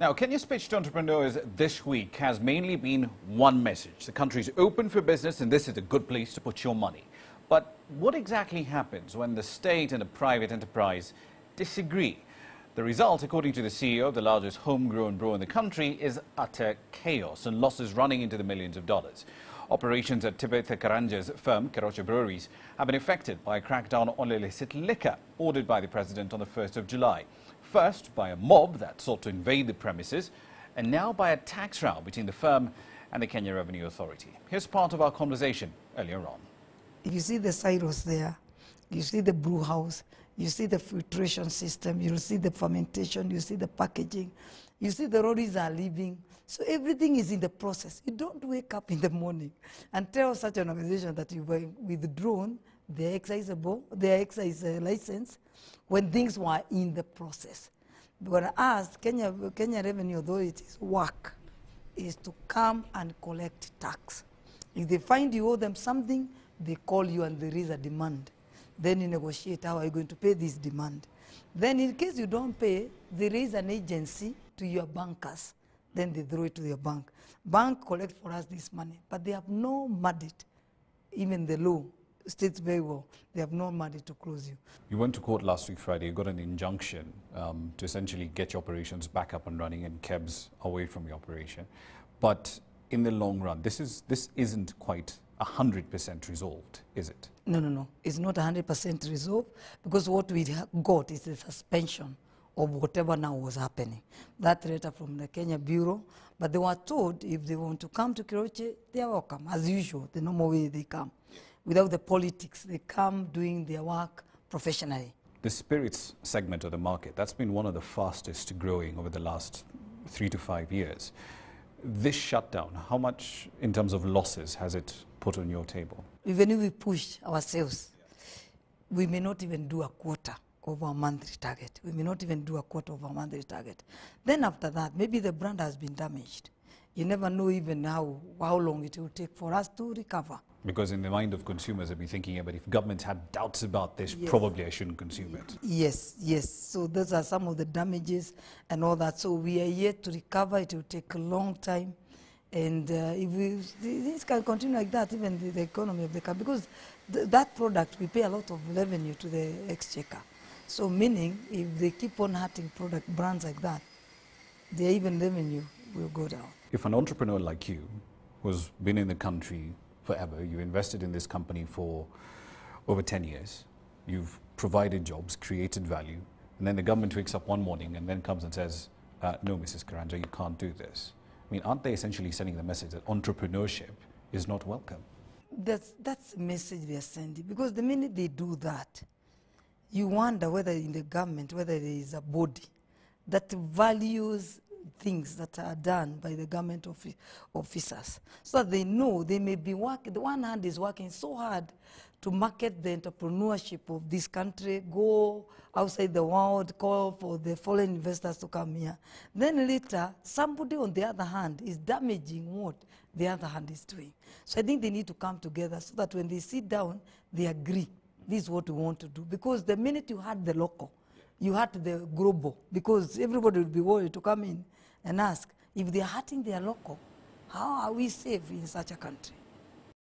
Now, Kenya's pitch to entrepreneurs this week has mainly been one message. The country is open for business and this is a good place to put your money. But what exactly happens when the state and a private enterprise disagree? The result, according to the CEO of the largest homegrown brewer in the country, is utter chaos and losses running into the millions of dollars. Operations at Tabitha Karanja's firm, Keroche Breweries, have been affected by a crackdown on illicit liquor ordered by the president on the 1st of July. First by a mob that sought to invade the premises, and now by a tax row between the firm and the Kenya Revenue Authority. Here's part of our conversation earlier on. You see the silos there, you see the brew house, you see the filtration system, you see the fermentation, you see the packaging, you see the lorries are leaving. So everything is in the process. You don't wake up in the morning and tell such an organization that you were withdrawn their excise license when things were in the process. Whereas Kenya Revenue Authority's work is to come and collect tax. If they find you owe them something, they call you and there is a demand. Then you negotiate how are you going to pay this demand. Then in case you don't pay, there is an agency to your bankers. Then they throw it to your bank. Bank collect for us this money, but they have no mandate. Even the law states very well, they have no mandate to close you. You went to court last week Friday, you got an injunction to essentially get your operations back up and running and KEBs away from your operation. But in the long run, this isn't quite 100% resolved, is it? No. It's not 100% resolved because what we got is a suspension of whatever now was happening. That letter from the Kenya Bureau, but they were told if they want to come to Keroche, they are welcome, as usual, the normal way they come. Without the politics, they come doing their work professionally. The spirits segment of the market, that's been one of the fastest growing over the last 3 to 5 years. This shutdown, how much in terms of losses has it put on your table? Even if we push ourselves, we may not even do a quarter of our monthly target. We may not even do a quarter of our monthly target. Then after that, maybe the brand has been damaged. You never know even how long it will take for us to recover. Because in the mind of consumers, they'll be thinking, but if government had doubts about this, yes, probably I shouldn't consume it. Yes. So those are some of the damages and all that. So we are yet to recover. It will take a long time. And if this can continue like that, even the economy of the country, because that product, we pay a lot of revenue to the exchequer. So meaning, if they keep on hurting brands like that, their even revenue will go down. If an entrepreneur like you, who's been in the country forever, you invested in this company for over 10 years, you've provided jobs, created value, and then the government wakes up one morning and then comes and says, no, Mrs. Karanja, you can't do this. I mean, aren't they essentially sending the message that entrepreneurship is not welcome? That's the message they are sending, because the minute they do that, you wonder whether in the government, whether there is a body that values things that are done by the government officers, so that they know they may be working. The one hand is working so hard to market the entrepreneurship of this country, go outside the world, call for the foreign investors to come here. Then later, somebody on the other hand is damaging what the other hand is doing. So I think they need to come together so that when they sit down, they agree, this is what we want to do. Because the minute you had the local, you had the global, because everybody will be worried to come in and ask, if they're hurting their local, how are we safe in such a country?